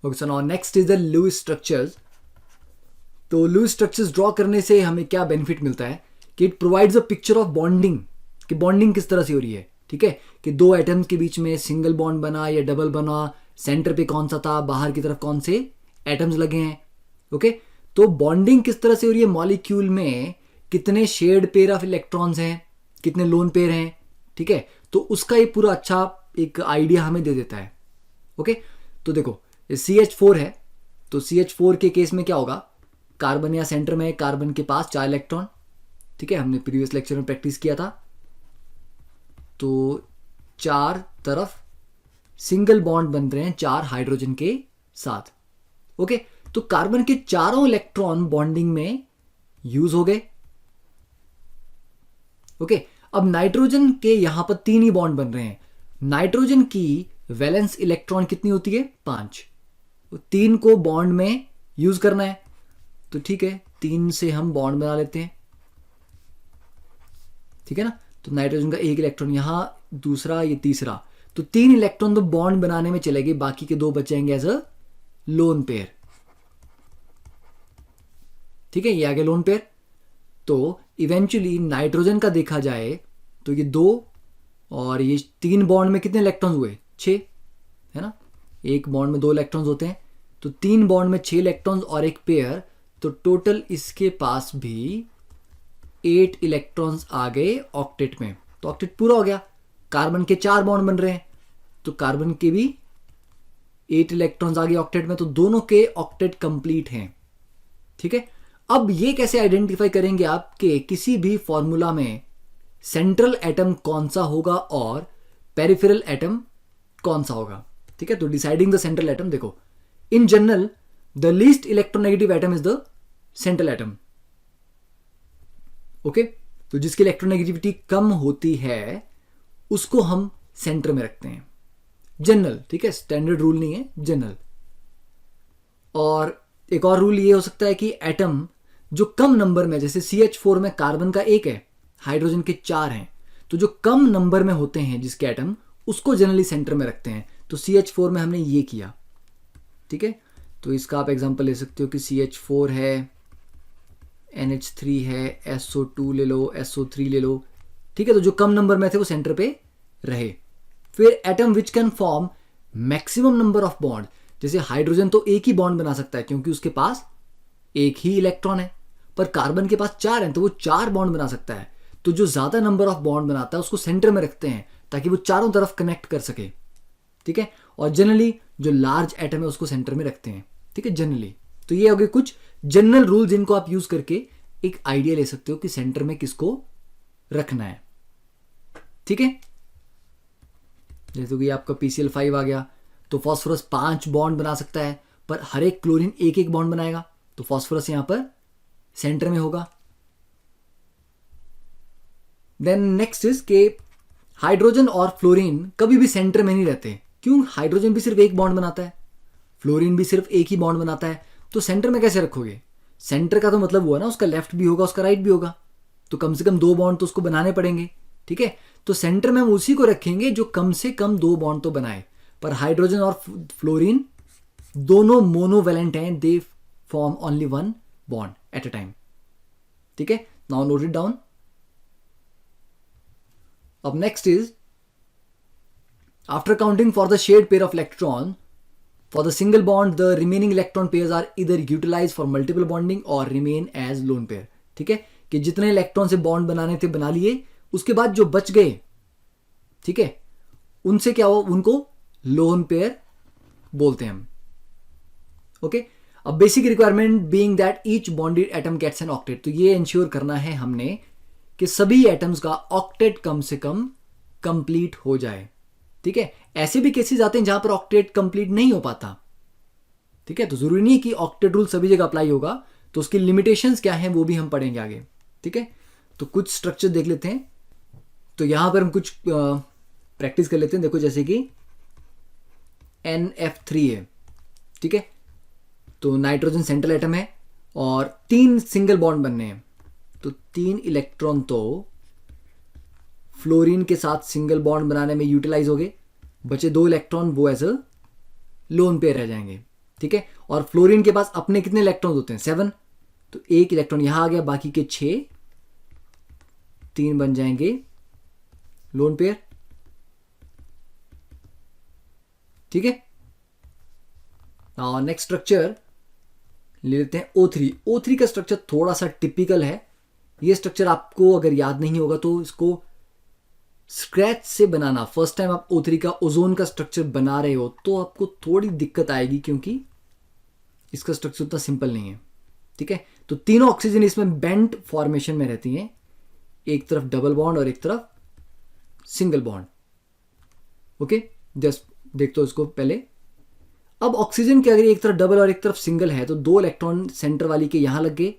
Okay, so now next is the Lewis structures. तो Lewis structures draw करने से हमें क्या बेनिफिट मिलता है कि it provides a picture of bonding, कि बॉन्डिंग किस तरह से हो रही है. ठीक है, कि दो एटम्स के बीच में सिंगल बॉन्ड बना या डबल बना, सेंटर पे कौन सा था, बाहर की तरफ कौन से एटम्स लगे हैं. ओके, तो बॉन्डिंग किस तरह से हो रही है, मॉलिक्यूल में कितने शेयर्ड पेयर ऑफ इलेक्ट्रॉन्स हैं, कितने लोन पेयर हैं. ठीक है, तो उसका ये पूरा अच्छा एक आइडिया हमें दे देता है. ओके, तो देखो CH4 है, तो CH4 के केस में क्या होगा, कार्बन या सेंटर में कार्बन के पास 4 इलेक्ट्रॉन. ठीक है, हमने प्रीवियस लेक्चर में प्रैक्टिस किया था. तो 4 तरफ सिंगल बॉन्ड बन रहे हैं 4 हाइड्रोजन के साथ. ओके, तो कार्बन के चारों इलेक्ट्रॉन बॉन्डिंग में यूज हो गए. ओके, अब नाइट्रोजन के यहां पर 3 ही बॉन्ड बन रहे हैं. नाइट्रोजन की वैलेंस इलेक्ट्रॉन कितनी होती है, 5. 3 को बॉन्ड में यूज करना है, तो ठीक है 3 से हम बॉन्ड बना लेते हैं. ठीक है ना, तो नाइट्रोजन का 1 इलेक्ट्रॉन यहां, दूसरा ये तीसरा, तो 3 इलेक्ट्रॉन तो बॉन्ड बनाने में चले गए, बाकी के 2 बचेंगे एज अ लोन पेयर. ठीक है, ये आ गया लोन पेयर. तो इवेंचुअली नाइट्रोजन का देखा जाए तो ये 2 और ये 3 बॉन्ड में कितने इलेक्ट्रॉन्स हुए, 6 है ना. एक बॉन्ड में 2 इलेक्ट्रॉन्स होते हैं, तो 3 बॉन्ड में 6 इलेक्ट्रॉन्स और एक पेयर, तो टोटल इसके पास भी 8 इलेक्ट्रॉन्स आ गए ऑक्टेट में. तो ऑक्टेट पूरा हो गया. कार्बन के 4 बॉन्ड बन रहे हैं, तो कार्बन के भी 8 इलेक्ट्रॉन्स आ गए ऑक्टेट में, तो दोनों के ऑक्टेट कंप्लीट हैं. ठीक है, अब ये कैसे आइडेंटिफाई करेंगे आप कि किसी भी फॉर्मूला में सेंट्रल एटम कौन सा होगा और पेरिफेरल एटम कौन सा होगा. ठीक है, तो डिसाइडिंग द सेंट्रल एटम, देखो in general the least electronegative atom is the central atom. Okay, तो जिसकी इलेक्ट्रोनेगेटिविटी कम होती है उसको हम सेंटर में रखते हैं, जनरल. ठीक है, स्टैंडर्ड रूल नहीं है, जनरल. और एक और रूल ये हो सकता है कि एटम जो कम नंबर में, जैसे CH4 में कार्बन का 1 है, हाइड्रोजन के 4 हैं, तो जो कम नंबर में होते हैं जिसके एटम, उसको जनरली सेंटर में रखते हैं. तो CH4 में हमने ये किया. ठीक है, तो इसका आप एग्जांपल ले सकते हो कि CH4 है, NH3 है, SO2 ले लो, SO3 ले लो. ठीक है, तो जो कम नंबर में थे वो सेंटर पे रहे. फिर atom which can form maximum number of bond, जैसे हाइड्रोजन तो एक ही बॉन्ड बना सकता है क्योंकि उसके पास एक ही इलेक्ट्रॉन है, पर कार्बन के पास 4 हैं तो वो 4 बॉन्ड बना सकता है. तो जो ज्यादा नंबर ऑफ बॉन्ड बनाता है उसको सेंटर में रखते हैं ताकि वो चारों तरफ कनेक्ट कर सके. ठीक है, और जनरली जो लार्ज एटम है उसको सेंटर में रखते हैं. ठीक है, जनरली. तो ये हो गए कुछ जनरल रूल जिनको आप यूज करके एक आइडिया ले सकते हो कि सेंटर में किसको रखना है. ठीक है, जैसे कि आपका PCl5 आ गया, तो फॉस्फोरस 5 बॉन्ड बना सकता है, पर हर एक क्लोरीन एक एक बॉन्ड बनाएगा, तो फॉस्फोरस यहां पर सेंटर में होगा. देन नेक्स्ट इज के हाइड्रोजन और फ्लोरीन कभी भी सेंटर में नहीं रहते. क्यों, हाइड्रोजन भी सिर्फ एक बॉन्ड बनाता है, फ्लोरीन भी सिर्फ एक ही बॉन्ड बनाता है, तो सेंटर में कैसे रखोगे. सेंटर का तो मतलब हुआ ना उसका लेफ्ट भी होगा उसका राइट भी होगा, तो कम से कम 2 बॉन्ड तो उसको बनाने पड़ेंगे. ठीक है, तो सेंटर में हम उसी को रखेंगे जो कम से कम 2 बॉन्ड तो बनाए. पर हाइड्रोजन और फ्लोरीन दोनों मोनोवेलेंट हैं, they form only 1 bond at a time. ठीक है, नाउ नोट इट डाउन. अब next is after counting for the shared pair of electron for the single bond the remaining electron pairs are either utilized for multiple bonding or remain as lone pair. ठीक है, कि जितने electron से bond बनाने थे बना लिए, उसके बाद जो बच गए, ठीक है, उनसे क्या हो, उनको लोन पेयर बोलते हैं हम. ओके, अब basic requirement being that each bonded atom gets an octet. तो ये इंश्योर करना है हमने कि सभी एटम्स का ऑक्टेट कम से कम कंप्लीट हो जाए. ठीक है, ऐसे भी केसेस आते हैं जहां पर ऑक्टेट कंप्लीट नहीं हो पाता. ठीक है, तो जरूरी नहीं कि ऑक्टेट रूल सभी जगह अप्लाई होगा, तो उसकी लिमिटेशंस क्या हैं वो भी हम पढ़ेंगे आगे. ठीक है, तो कुछ स्ट्रक्चर देख लेते हैं. तो यहां पर हम कुछ प्रैक्टिस कर लेते हैं. देखो जैसे कि NF3 है. ठीक है, तो नाइट्रोजन सेंट्रल एटम है और 3 सिंगल बॉन्ड बनने हैं, तो 3 इलेक्ट्रॉन तो फ्लोरीन के साथ सिंगल बॉन्ड बनाने में यूटिलाइज हो गए, बचे 2 इलेक्ट्रॉन वो एज अ लोन पेयर रह जाएंगे. ठीक है। और फ्लोरीन के पास अपने कितने इलेक्ट्रॉन होते हैं? 7। तो एक इलेक्ट्रॉन यहां आ गया, बाकी के 6, 3 बन जाएंगे लोन पेयर, ठीक है। और नेक्स्ट स्ट्रक्चर ले लेते हैं O3। O3 का स्ट्रक्चर थोड़ा सा टिपिकल है। ये स्ट्रक्चर आपको अगर याद नहीं होगा तो इसको स्क्रैच से बनाना, फर्स्ट टाइम आप O3 का ओजोन का स्ट्रक्चर बना रहे हो तो आपको थोड़ी दिक्कत आएगी, क्योंकि इसका स्ट्रक्चर उतना सिंपल नहीं है, ठीक है। तो तीनों ऑक्सीजन इसमें बेंट फॉर्मेशन में रहती हैं, एक तरफ डबल बॉन्ड और एक तरफ सिंगल बॉन्ड। ओके, जस्ट देख तो इसको पहले। अब ऑक्सीजन के अगर एक तरफ डबल और एक तरफ सिंगल है तो 2 इलेक्ट्रॉन सेंटर वाली के यहां लग गए,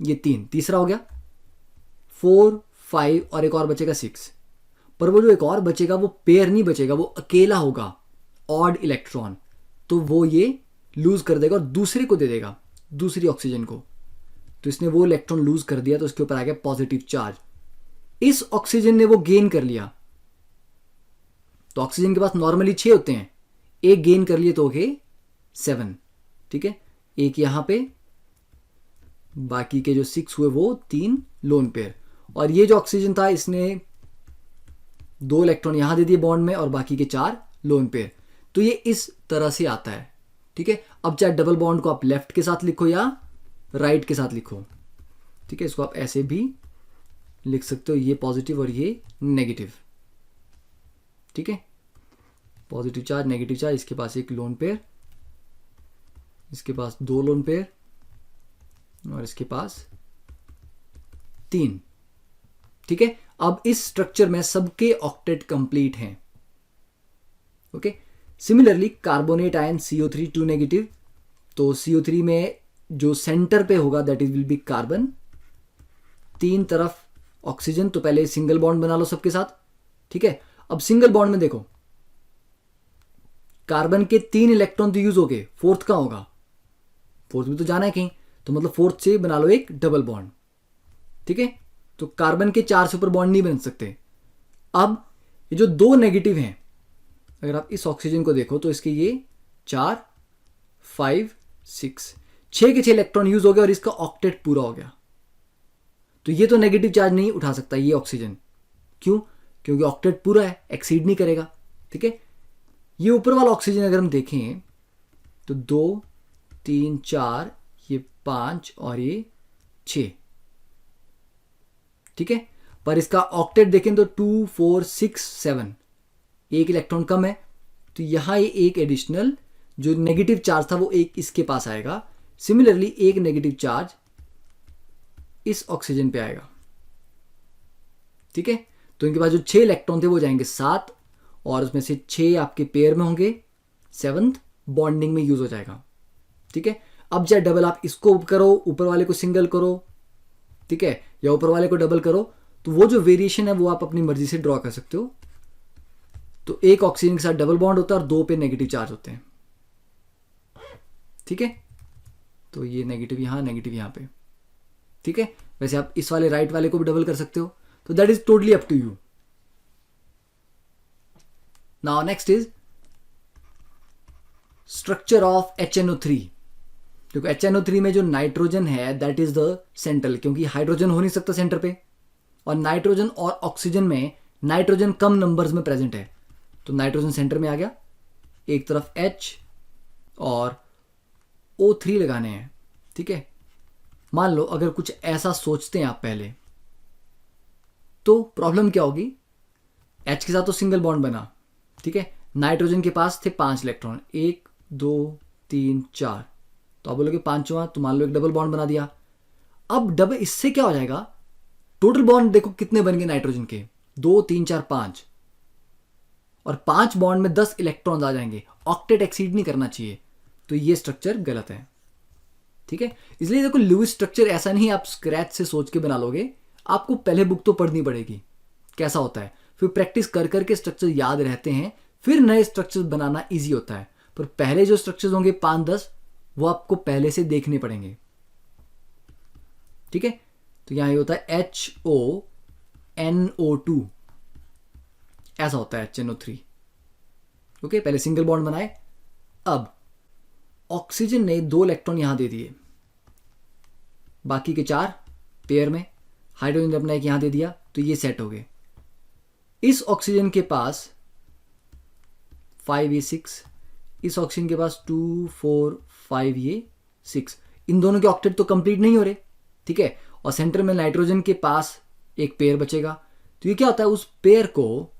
ये 3, तीसरा हो गया 4, 5 और एक और बचेगा 6। पर वो जो एक और बचेगा वो पेयर नहीं बचेगा, वो अकेला होगा, ऑड इलेक्ट्रॉन। तो वो ये लूज कर देगा और दूसरे को दे देगा, दूसरी ऑक्सीजन को। तो इसने वो इलेक्ट्रॉन लूज कर दिया, तो उसके ऊपर आ गया पॉजिटिव चार्ज। इस ऑक्सीजन ने वो गेन कर लिया। तो ऑक्सीजन के पास नॉर्मली 6 होते हैं, एक गेन कर लिए तो हो गए 7, ठीक है। एक यहां पे, बाकी के जो 6 हुए वो 3 लोन पेयर। और ये जो ऑक्सीजन था इसने 2 इलेक्ट्रॉन यहां दे दिए बॉन्ड में और बाकी के 4 लोन पेयर। तो ये इस तरह से आता है, ठीक है। अब चाहे डबल बॉन्ड को आप लेफ्ट के साथ लिखो या राइट के साथ लिखो, ठीक है। इसको आप ऐसे भी लिख सकते हो, ये पॉजिटिव और ये नेगेटिव, ठीक है। पॉजिटिव चार्ज, नेगेटिव चार्ज, इसके पास एक लोन पेयर, इसके पास 2 लोन पेयर और इसके पास 3, ठीक है। अब इस स्ट्रक्चर में सबके ऑक्टेट कंप्लीट हैं। Okay, similarly carbonate ion CO3 2 negative, तो CO3 में जो सेंटर पे होगा that is will be carbon, 3 तरफ ऑक्सीजन। तो पहले सिंगल बॉन्ड बना लो सबके साथ, ठीक है। अब सिंगल बॉन्ड में देखो, कार्बन के 3 इलेक्ट्रॉन तो यूज हो गए, फोर्थ का होगा, फोर्थ भी तो जाना है कहीं, तो मतलब फोर्थ से बना लो एक डबल बॉन्ड, ठीक है। तो कार्बन के 4 से ऊपर बॉन्ड नहीं बन सकते। अब ये जो 2 नेगेटिव हैं, अगर आप इस ऑक्सीजन को देखो तो इसके ये 4, 5, 6 के 6 इलेक्ट्रॉन यूज हो गए और इसका ऑक्टेट पूरा हो गया। तो ये तो नेगेटिव चार्ज नहीं उठा सकता ये ऑक्सीजन, क्यों? क्योंकि ऑक्टेट पूरा है, एक्सीड नहीं करेगा, ठीक है। ये ऊपर वाला ऑक्सीजन अगर हम देखें तो 2, 3, 4, ये 5 और ये 6, ठीक है। पर इसका ऑक्टेट देखें तो 2, 4, 6, 7, एक इलेक्ट्रॉन कम है। तो यहां ये एक एडिशनल जो नेगेटिव चार्ज था वो एक इसके पास आएगा। सिमिलरली एक नेगेटिव चार्ज इस ऑक्सीजन पे आएगा, ठीक है। तो इनके पास जो 6 इलेक्ट्रॉन थे वो जाएंगे 7 और उसमें से 6 आपके पेयर में होंगे, 7th बॉन्डिंग में यूज हो जाएगा, ठीक है। अब चाहे डबल आप इसको करो, ऊपर वाले को सिंगल करो, ठीक है, या ऊपर वाले को डबल करो, तो वो जो वेरिएशन है वो आप अपनी मर्जी से ड्रॉ कर सकते हो। तो एक ऑक्सीजन के साथ डबल बॉन्ड होता है और 2 पे नेगेटिव चार्ज होते हैं, ठीक है। तो ये नेगेटिव यहां पे, ठीक है। वैसे आप इस वाले राइट वाले को भी डबल कर सकते हो, तो that is totally up to you. Now next is structure of HNO3। क्योंकि HNO3 में जो नाइट्रोजन है दैट इज द सेंट्रल, क्योंकि हाइड्रोजन हो नहीं सकता सेंटर पे, और नाइट्रोजन और ऑक्सीजन में नाइट्रोजन कम नंबर्स में प्रेजेंट है, तो नाइट्रोजन सेंटर में आ गया। एक तरफ H और O3 लगाने हैं, ठीक है। मान लो अगर कुछ ऐसा सोचते हैं आप पहले, तो प्रॉब्लम क्या होगी? H के साथ तो सिंगल बॉन्ड बना, ठीक है। नाइट्रोजन के पास थे 5 इलेक्ट्रॉन, 1, 2, 3, 4, तो आप बोलोगे 5वां, तो मान लो एक डबल बॉन्ड बना दिया। अब डबल इससे क्या हो जाएगा? टोटल बॉन्ड देखो कितने बन गए नाइट्रोजन के, 2, 3, 4, 5, और 5 बॉन्ड में 10 इलेक्ट्रॉन्स आ जाएंगे, ऑक्टेट एक्सीड नहीं करना चाहिए। तो ये स्ट्रक्चर गलत है, ठीक है। इसलिए देखो लुईस स्ट्रक्चर ऐसा नहीं आप स्क्रैच से सोच के बना लोगे, आपको पहले बुक तो पढ़नी पड़ेगी कैसा होता है, फिर प्रैक्टिस कर करके स्ट्रक्चर याद रहते हैं, फिर नए स्ट्रक्चर बनाना ईजी होता है। पर पहले जो स्ट्रक्चर्स होंगे 5-10 वो आपको पहले से देखने पड़ेंगे, ठीक है। तो यहां ये होता है HONO2, ऐसा होता है HNO3, ओके। पहले सिंगल बॉन्ड बनाए। अब ऑक्सीजन ने 2 इलेक्ट्रॉन यहां दे दिए, बाकी के 4 पेयर में, हाइड्रोजन ने अपना एक यहां दे दिया, तो ये सेट हो गए। इस ऑक्सीजन के पास 5A6, इस ऑक्सीजन के पास 2 4 5A6, इन दोनों के ऑक्टेट तो कंप्लीट नहीं हो रहे, ठीक है। और सेंटर में नाइट्रोजन के पास एक पेयर बचेगा, तो ये क्या होता है, उस पेयर को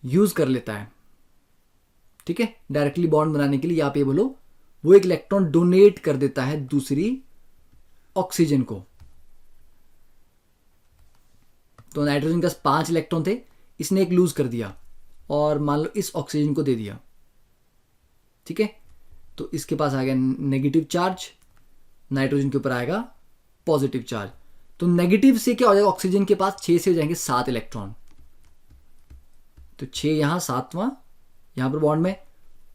यूज कर लेता है, ठीक है, डायरेक्टली बॉन्ड बनाने के लिए। यहां पे बोलो वो एक इलेक्ट्रॉन डोनेट कर देता है दूसरी ऑक्सीजन को। तो नाइट्रोजन के पास 5 इलेक्ट्रॉन थे, इसने एक लूज कर दिया और मान लो इस ऑक्सीजन को दे दिया, ठीक है। तो इसके पास आ गया नेगेटिव चार्ज, नाइट्रोजन के ऊपर आएगा पॉजिटिव चार्ज। तो नेगेटिव से क्या हो जाएगा, ऑक्सीजन के पास 6 से हो जाएंगे 7 इलेक्ट्रॉन, तो 6 यहां, 7वां यहां पर बॉन्ड में,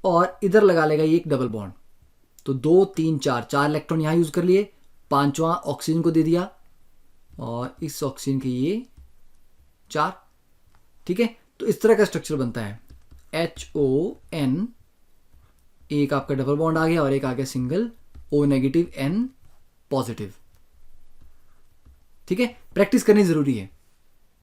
और इधर लगा लेगा ये एक डबल बॉन्ड। तो 2 3 4 इलेक्ट्रॉन यहां यूज कर लिए, 5वां ऑक्सीजन को दे दिया, और इस ऑक्सीजन के ये 4, ठीक है। तो इस तरह का स्ट्रक्चर बनता है HON, एक आपका डबल बॉन्ड आ गया और एक आ गया single O negative N positive, ठीक है। प्रैक्टिस करनी जरूरी है।